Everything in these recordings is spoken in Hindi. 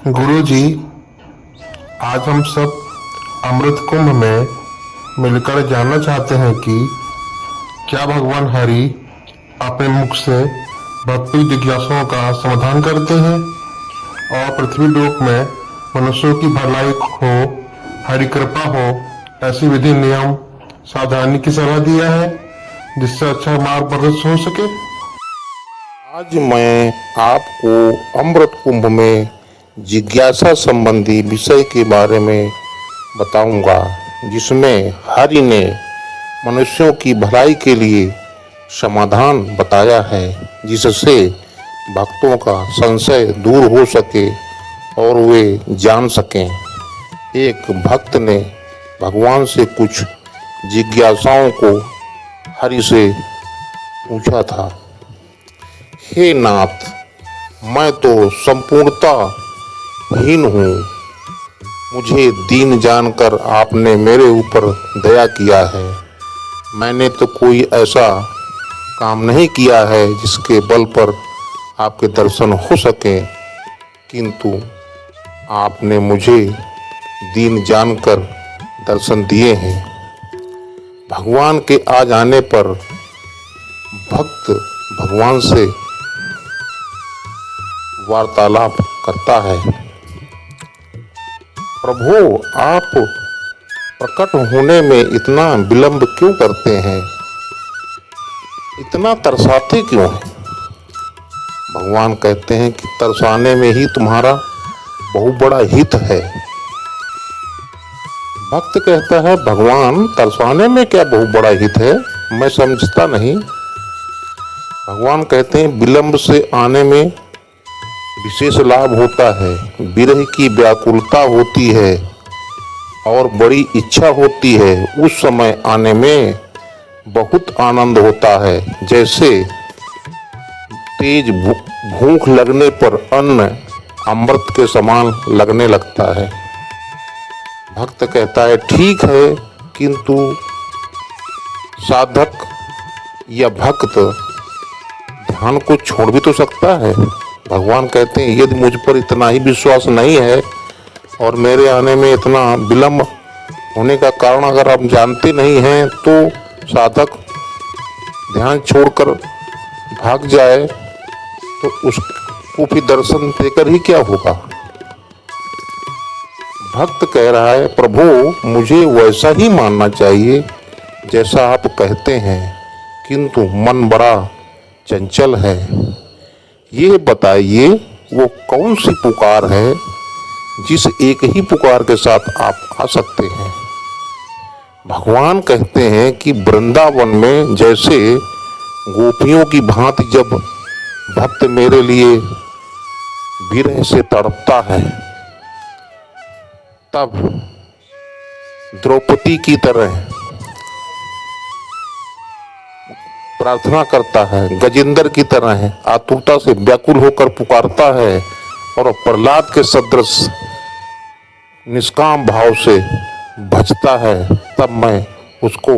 गुरुजी, आज हम सब अमृत कुंभ में मिलकर जानना चाहते हैं कि क्या भगवान हरि अपने मुख से भक्ति जिज्ञासाओं का समाधान करते हैं और पृथ्वी लोक में मनुष्यों की भलाई हो, हरि कृपा हो, ऐसी विधि नियम सावधानी की सलाह दिया है जिससे अच्छा मार्ग प्रशस्त हो सके। आज मैं आपको अमृत कुंभ में जिज्ञासा संबंधी विषय के बारे में बताऊंगा, जिसमें हरि ने मनुष्यों की भलाई के लिए समाधान बताया है, जिससे भक्तों का संशय दूर हो सके और वे जान सकें। एक भक्त ने भगवान से कुछ जिज्ञासाओं को हरि से पूछा था। हे नाथ, मैं तो संपूर्णता हीन हूँ। मुझे दीन जानकर आपने मेरे ऊपर दया किया है। मैंने तो कोई ऐसा काम नहीं किया है जिसके बल पर आपके दर्शन हो सके, किंतु आपने मुझे दीन जानकर दर्शन दिए हैं। भगवान के आ जाने पर भक्त भगवान से वार्तालाप करता है। प्रभु, आप प्रकट होने में इतना विलंब क्यों करते हैं? इतना तरसाते क्यों हैं? भगवान कहते हैं कि तरसाने में ही तुम्हारा बहुत बड़ा हित है। भक्त कहता है, भगवान तरसाने में क्या बहुत बड़ा हित है? मैं समझता नहीं। भगवान कहते हैं, विलंब से आने में विशेष लाभ होता है। विरह की व्याकुलता होती है और बड़ी इच्छा होती है। उस समय आने में बहुत आनंद होता है, जैसे तेज भूख लगने पर अन्न अमृत के समान लगने लगता है। भक्त कहता है, ठीक है, किंतु साधक या भक्त ध्यान को छोड़ भी तो सकता है। भगवान कहते हैं, यदि मुझ पर इतना ही विश्वास नहीं है और मेरे आने में इतना विलंब होने का कारण अगर आप जानते नहीं हैं, तो साधक ध्यान छोड़कर भाग जाए तो उसको भी दर्शन देकर ही क्या होगा? भक्त कह रहा है, प्रभु, मुझे वैसा ही मानना चाहिए जैसा आप कहते हैं, किंतु मन बड़ा चंचल है। ये बताइए, वो कौन सी पुकार है जिस एक ही पुकार के साथ आप आ सकते हैं? भगवान कहते हैं कि वृंदावन में जैसे गोपियों की भांति जब भक्त मेरे लिए विरह से तड़पता है, तब द्रौपदी की तरह प्रार्थना करता है, गजेंद्र की तरह है, आतुरता से व्याकुल होकर पुकारता है और प्रहलाद के सदृश निष्काम भाव से भजता है, तब मैं उसको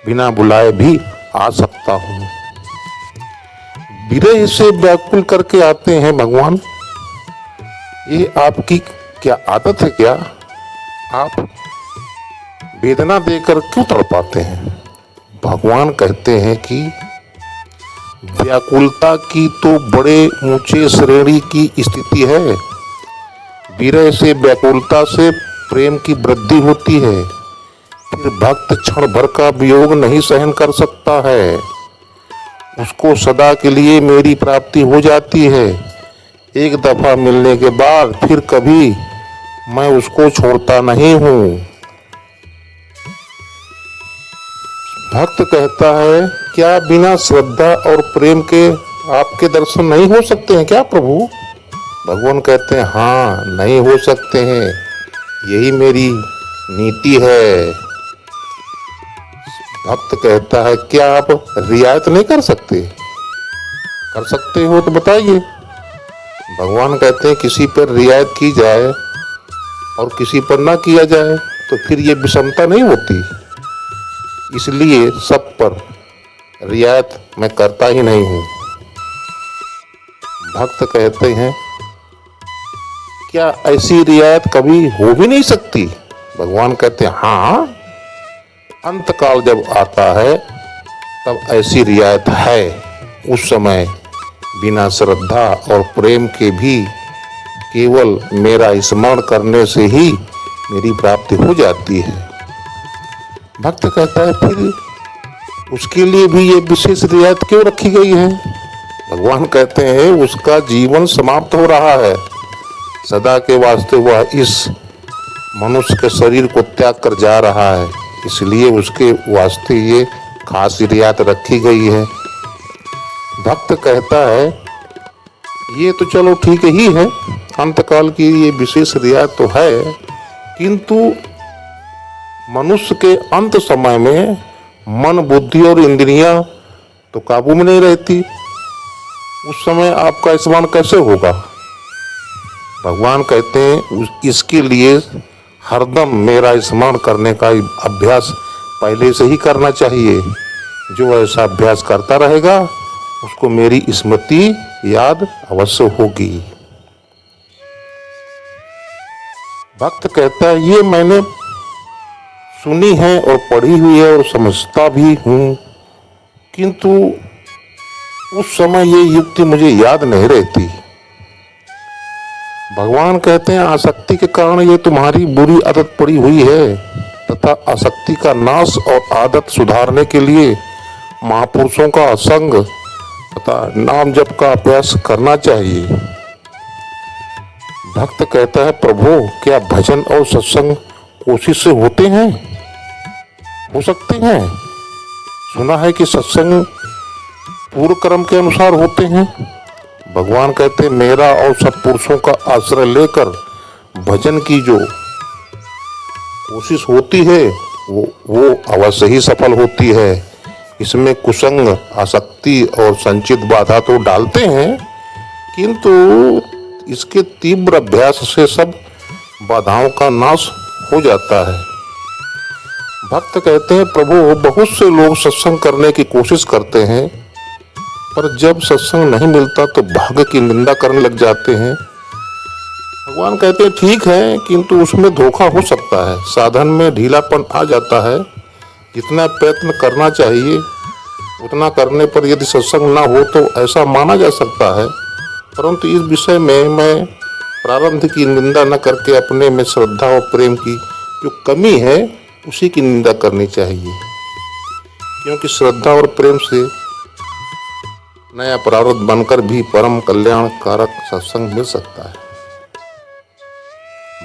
बिना बुलाए भी आ सकता हूँ। विरह से व्याकुल करके आते हैं भगवान। ये आपकी क्या आदत है? क्या आप वेदना देकर क्यों तड़पाते हैं? भगवान कहते हैं कि व्याकुलता की तो बड़े ऊंचे श्रेणी की स्थिति है। विरह से व्याकुलता से प्रेम की वृद्धि होती है। फिर भक्त क्षण भर का वियोग नहीं सहन कर सकता है। उसको सदा के लिए मेरी प्राप्ति हो जाती है। एक दफा मिलने के बाद फिर कभी मैं उसको छोड़ता नहीं हूँ। भक्त कहता है, क्या बिना श्रद्धा और प्रेम के आपके दर्शन नहीं हो सकते हैं क्या प्रभु? भगवान कहते हैं, हाँ, नहीं हो सकते हैं, यही मेरी नीति है। भक्त कहता है, क्या आप रियायत नहीं कर सकते? कर सकते हो तो बताइए। भगवान कहते हैं, किसी पर रियायत की जाए और किसी पर ना किया जाए तो फिर ये विषमता नहीं होती। इसलिए सब पर रियायत मैं करता ही नहीं हूँ। भक्त कहते हैं क्या ऐसी रियायत कभी हो भी नहीं सकती? भगवान कहते हैं हाँ, अंतकाल जब आता है तब ऐसी रियायत है। उस समय बिना श्रद्धा और प्रेम के भी केवल मेरा स्मरण करने से ही मेरी प्राप्ति हो जाती है। भक्त कहता है फिर उसके लिए भी ये विशेष रियायत क्यों रखी गई है? भगवान कहते हैं उसका जीवन समाप्त हो रहा है, सदा के वास्ते वह इस मनुष्य के शरीर को त्याग कर जा रहा है, इसलिए उसके वास्ते ये खास रियायत रखी गई है। भक्त कहता है ये तो चलो ठीक ही है, अंतकाल की ये विशेष रियायत तो है, किंतु मनुष्य के अंत समय में मन, बुद्धि और इंद्रियां तो काबू में नहीं रहती। उस समय आपका स्मरण कैसे होगा? भगवान कहते हैं इसके लिए हरदम मेरा स्मरण करने का अभ्यास पहले से ही करना चाहिए। जो ऐसा अभ्यास करता रहेगा उसको मेरी स्मृति याद अवश्य होगी। भक्त कहता है ये मैंने सुनी है और पढ़ी हुई है और समझता भी हूँ, किंतु उस समय ये युक्ति मुझे याद नहीं रहती। भगवान कहते हैं आसक्ति के कारण ये तुम्हारी बुरी आदत पड़ी हुई है, तथा आसक्ति का नाश और आदत सुधारने के लिए महापुरुषों का संग तथा नाम जप का अभ्यास करना चाहिए। भक्त कहता है प्रभु क्या भजन और सत्संग कोशिश से होते हैं? हो सकते हैं। सुना है कि सत्संग पूर्व कर्म के अनुसार होते हैं। भगवान कहते हैं मेरा और सत्पुरुषों का आश्रय लेकर भजन की जो कोशिश होती है वो अवश्य ही सफल होती है। इसमें कुसंग, आसक्ति और संचित बाधा तो डालते हैं, किंतु इसके तीव्र अभ्यास से सब बाधाओं का नाश हो जाता है। भक्त कहते हैं प्रभु बहुत से लोग सत्संग करने की कोशिश करते हैं, पर जब सत्संग नहीं मिलता तो भाग्य की निंदा करने लग जाते हैं। भगवान कहते हैं ठीक है, किंतु उसमें धोखा हो सकता है, साधन में ढीलापन आ जाता है। जितना प्रयत्न करना चाहिए उतना करने पर यदि सत्संग ना हो तो ऐसा माना जा सकता है, परंतु इस विषय में मैं प्रारब्ध की निंदा न करके अपने में श्रद्धा और प्रेम की जो कमी है उसी की निंदा करनी चाहिए, क्योंकि श्रद्धा और प्रेम से नया प्रारब्ध बनकर भी परम कल्याण कारक सत्संग मिल सकता है।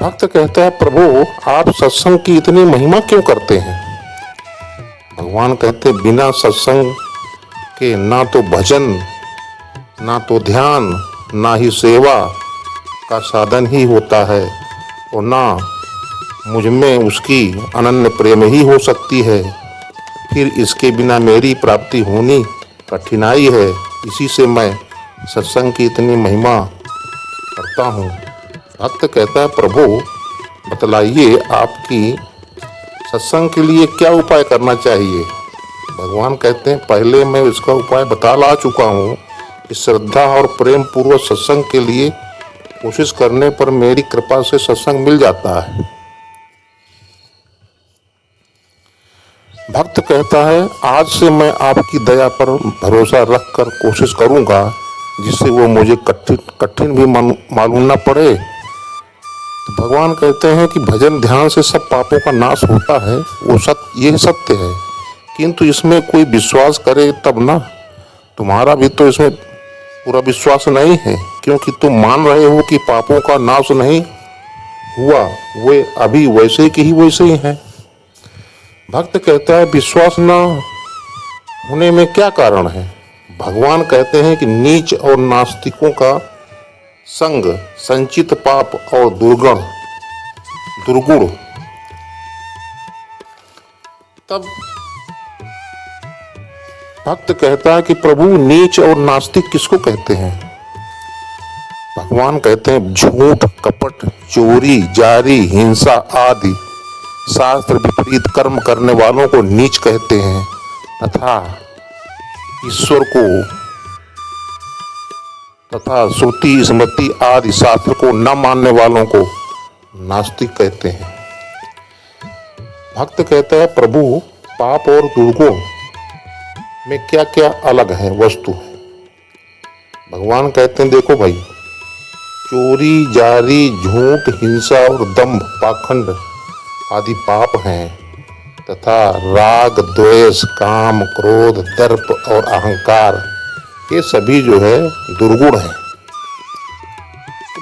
भक्त कहता है प्रभु आप सत्संग की इतनी महिमा क्यों करते हैं? भगवान कहते बिना सत्संग के ना तो भजन, ना तो ध्यान, ना ही सेवा का साधन ही होता है, और ना मुझ में उसकी अनन्य प्रेम ही हो सकती है। फिर इसके बिना मेरी प्राप्ति होनी कठिनाई है। इसी से मैं सत्संग की इतनी महिमा करता हूँ। भक्त कहता है प्रभु बतलाइए आपकी सत्संग के लिए क्या उपाय करना चाहिए? भगवान कहते हैं पहले मैं इसका उपाय बता ला चुका हूँ कि श्रद्धा और प्रेम पूर्वक सत्संग के लिए कोशिश करने पर मेरी कृपा से सत्संग मिल जाता है। भक्त कहता है आज से मैं आपकी दया पर भरोसा रखकर कोशिश करूंगा, जिससे वो मुझे कठिन भी मालूम न पड़े। तो भगवान कहते हैं कि भजन ध्यान से सब पापों का नाश होता है, वो ये सत्य है, किंतु इसमें कोई विश्वास करे तब ना। तुम्हारा भी तो इसमें पूरा विश्वास नहीं है, क्योंकि तुम मान रहे हो कि पापों का नाश नहीं हुआ, वे अभी वैसे के ही वैसे ही हैं। भक्त कहता है विश्वास न होने में क्या कारण है? भगवान कहते हैं कि नीच और नास्तिकों का संग संचित पाप और दुर्गुण। तब भक्त कहता है कि प्रभु नीच और नास्तिक किसको कहते हैं? भगवान कहते हैं झूठ, कपट, चोरी, जारी, हिंसा आदि शास्त्र विपरीत कर्म करने वालों को नीच कहते हैं, तथा ईश्वर को तथा श्रुति स्मृति आदि शास्त्र को न मानने वालों को नास्तिक कहते हैं। भक्त कहता है, प्रभु पाप और दुर्गुण में क्या क्या अलग है, वस्तु है। भगवान कहते हैं, देखो भाई, चोरी जारी झूठ हिंसा और दंभ पाखंड आदि पाप हैं तथा राग द्वेष काम क्रोध दर्प और अहंकार ये सभी जो है दुर्गुण हैं।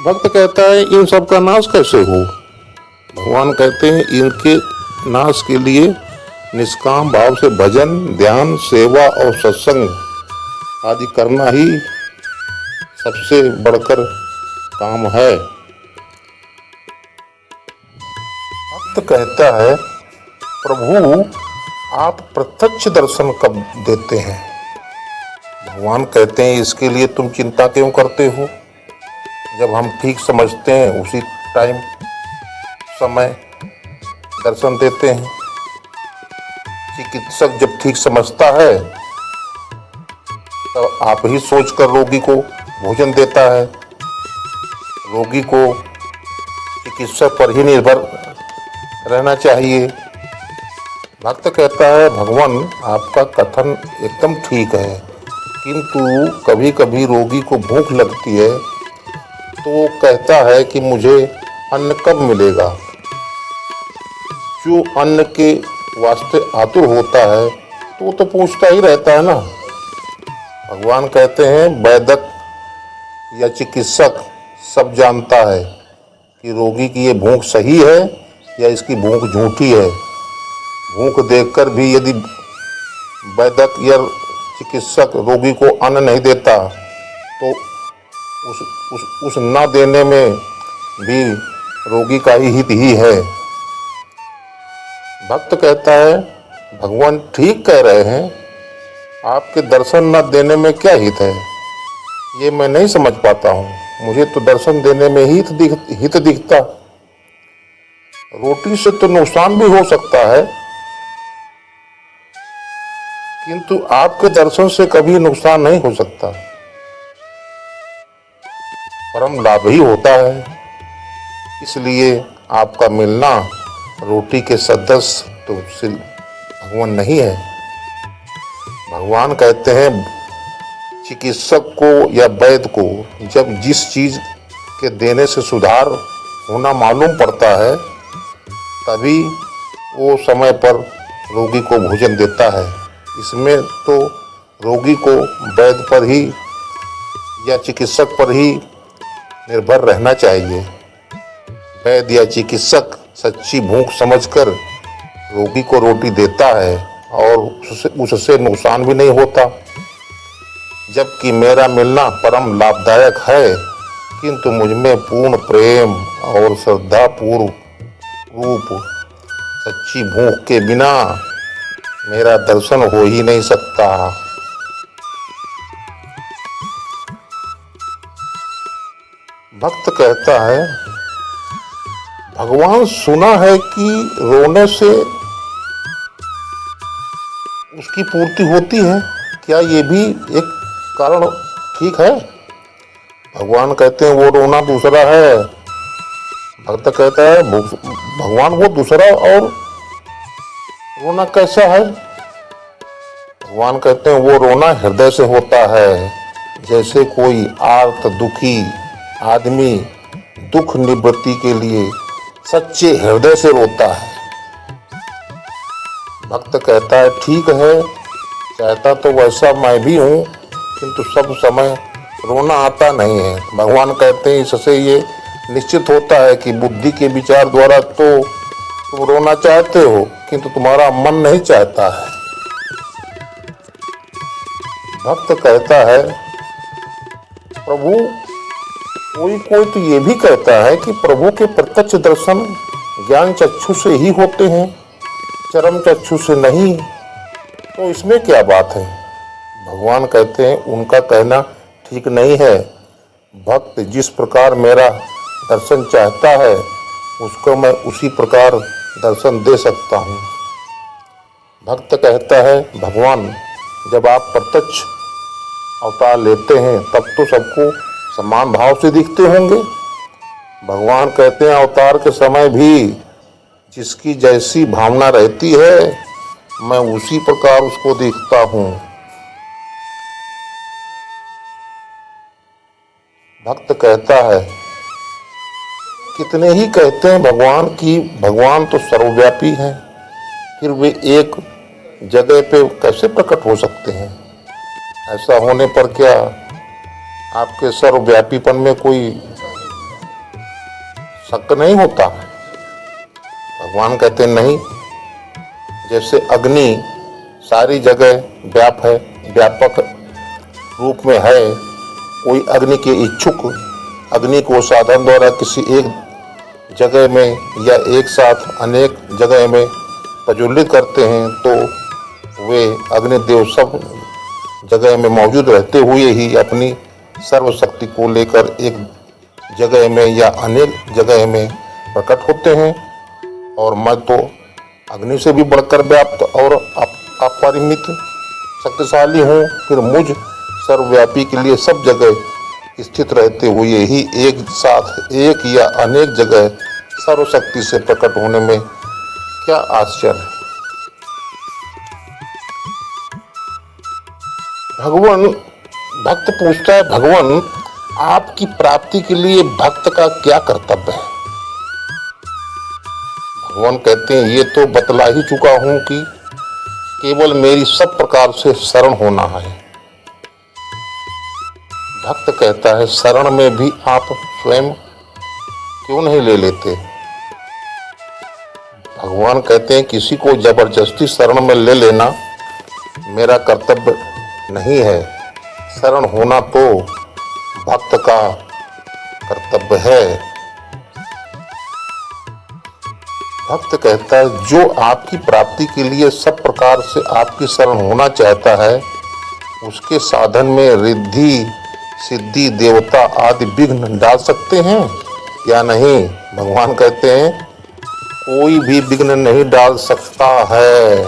भक्त कहता है, इन सब का नाश कैसे हो। भगवान कहते हैं, इनके नाश के लिए निष्काम भाव से भजन ध्यान सेवा और सत्संग आदि करना ही सबसे बढ़कर काम है। भक्त कहता है, प्रभु आप प्रत्यक्ष दर्शन कब देते हैं। भगवान कहते हैं, इसके लिए तुम चिंता क्यों करते हो। जब हम ठीक समझते हैं उसी टाइम समय दर्शन देते हैं। चिकित्सक जब ठीक समझता है तब आप ही सोचकर रोगी को भोजन देता है। रोगी को चिकित्सक पर ही निर्भर रहना चाहिए। भक्त कहता है, भगवान आपका कथन एकदम ठीक है, किंतु कभी कभी रोगी को भूख लगती है तो वो कहता है कि मुझे अन्न कब मिलेगा। जो अन्न के वास्ते आतुर होता है तो वो तो पूछता ही रहता है ना। भगवान कहते हैं, वैद्य या चिकित्सक सब जानता है कि रोगी की ये भूख सही है या इसकी भूख झूठी है। भूख देखकर भी यदि वैद्य या चिकित्सक रोगी को अन्न नहीं देता तो उस न देने में भी रोगी का ही हित ही है। भक्त कहता है, भगवान ठीक कह रहे हैं, आपके दर्शन न देने में क्या हित है, ये मैं नहीं समझ पाता हूँ। मुझे तो दर्शन देने में ही हित दिखता। रोटी से तो नुकसान भी हो सकता है, किंतु आपके दर्शन से कभी नुकसान नहीं हो सकता, परम लाभ ही होता है। इसलिए आपका मिलना रोटी के सदस्य तो भगवान नहीं है। भगवान कहते हैं, चिकित्सक को या वैद्य को जब जिस चीज के देने से सुधार होना मालूम पड़ता है तभी वो समय पर रोगी को भोजन देता है। इसमें तो रोगी को वैद्य पर ही या चिकित्सक पर ही निर्भर रहना चाहिए। वैद्य या चिकित्सक सच्ची भूख समझकर रोगी को रोटी देता है और उससे नुकसान भी नहीं होता। जबकि मेरा मिलना परम लाभदायक है, किंतु मुझमें पूर्ण प्रेम और श्रद्धा पूर्व रूप सच्ची भूख के बिना मेरा दर्शन हो ही नहीं सकता। भक्त कहता है, भगवान सुना है कि रोने से उसकी पूर्ति होती है, क्या ये भी एक कारण ठीक है। भगवान कहते हैं, वो रोना दूसरा है। भक्त कहता है, भगवान वो दूसरा और रोना कैसा है। भगवान कहते हैं, वो रोना हृदय से होता है, जैसे कोई आर्त दुखी आदमी दुख निवृत्ति के लिए सच्चे हृदय से रोता है। भक्त कहता है, ठीक है, चाहता तो वैसा मैं भी हूँ, किंतु सब समय रोना आता नहीं है। भगवान कहते हैं, इससे ये निश्चित होता है कि बुद्धि के विचार द्वारा तो तुम रोना चाहते हो, किंतु तुम्हारा मन नहीं चाहता है। भक्त कहता है, प्रभु कोई तो ये भी कहता है कि प्रभु के प्रत्यक्ष दर्शन ज्ञान चक्षु से ही होते हैं, चरम चक्षु से नहीं, तो इसमें क्या बात है। भगवान कहते हैं, उनका कहना ठीक नहीं है। भक्त जिस प्रकार मेरा दर्शन चाहता है उसको मैं उसी प्रकार दर्शन दे सकता हूँ। भक्त कहता है, भगवान जब आप प्रत्यक्ष अवतार लेते हैं तब तो सबको समान भाव से दिखते होंगे। भगवान कहते हैं अवतार के समय भी जिसकी जैसी भावना रहती है मैं उसी प्रकार उसको देखता हूँ। भक्त कहता है, कितने ही कहते हैं भगवान की भगवान तो सर्वव्यापी हैं, फिर वे एक जगह पे कैसे प्रकट हो सकते हैं? ऐसा होने पर क्या आपके सर्वव्यापीपन में कोई शक नहीं होता? भगवान कहते हैं नहीं, जैसे अग्नि सारी जगह व्यापक रूप में है, कोई अग्नि के इच्छुक अग्नि को साधन द्वारा किसी एक जगह में या एक साथ अनेक जगह में प्रज्वलित करते हैं तो वे अग्निदेव सब जगह में मौजूद रहते हुए ही अपनी सर्वशक्ति को लेकर एक जगह में या अनेक जगह में प्रकट होते हैं। और मैं तो अग्नि से भी बढ़कर व्याप्त और अपरिमित शक्तिशाली हूँ, फिर मुझ सर्वव्यापी के लिए सब जगह स्थित रहते हुए ही एक साथ एक या अनेक जगह सर्वशक्ति से प्रकट होने में क्या आश्चर्य है। भक्त पूछता है, भगवान आपकी प्राप्ति के लिए भक्त का क्या कर्तव्य है? भगवान कहते हैं, ये तो बतला ही चुका हूं कि केवल मेरी सब प्रकार से शरण होना है। भक्त कहता है, शरण में भी आप स्वयं क्यों नहीं ले लेते? भगवान कहते हैं, किसी को जबरदस्ती शरण में ले लेना मेरा कर्तव्य नहीं है। शरण होना तो भक्त का कर्तव्य है। भक्त कहता है, जो आपकी प्राप्ति के लिए सब प्रकार से आपकी शरण होना चाहता है उसके साधन में रिद्धि सिद्धि देवता आदि विघ्न डाल सकते हैं या नहीं? भगवान कहते हैं, कोई भी विघ्न नहीं डाल सकता है।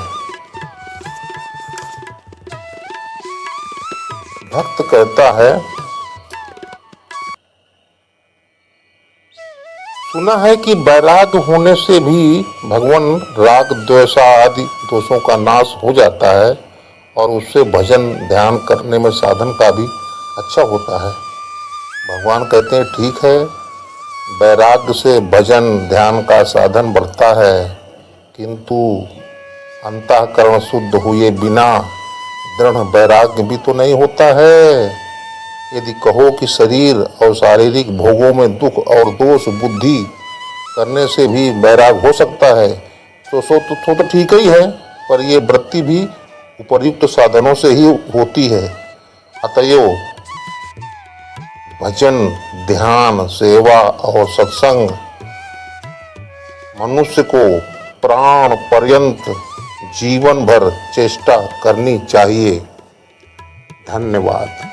भक्त कहता है, सुना है कि वैराग्य होने से भी भगवान राग द्वेष आदि दोषों का नाश हो जाता है और उससे भजन ध्यान करने में साधन का भी अच्छा होता है। भगवान कहते हैं, ठीक है, वैराग्य से भजन ध्यान का साधन बढ़ता है, किंतु अंतःकरण शुद्ध हुए बिना दृढ़ वैराग्य भी तो नहीं होता है। यदि कहो कि शरीर और शारीरिक भोगों में दुख और दोष बुद्धि करने से भी वैराग हो सकता है तो ठीक ही है, पर ये वृत्ति भी उपर्युक्त साधनों से ही होती है। अतएव भजन ध्यान सेवा और सत्संग मनुष्य को प्राण पर्यंत जीवन भर चेष्टा करनी चाहिए। धन्यवाद।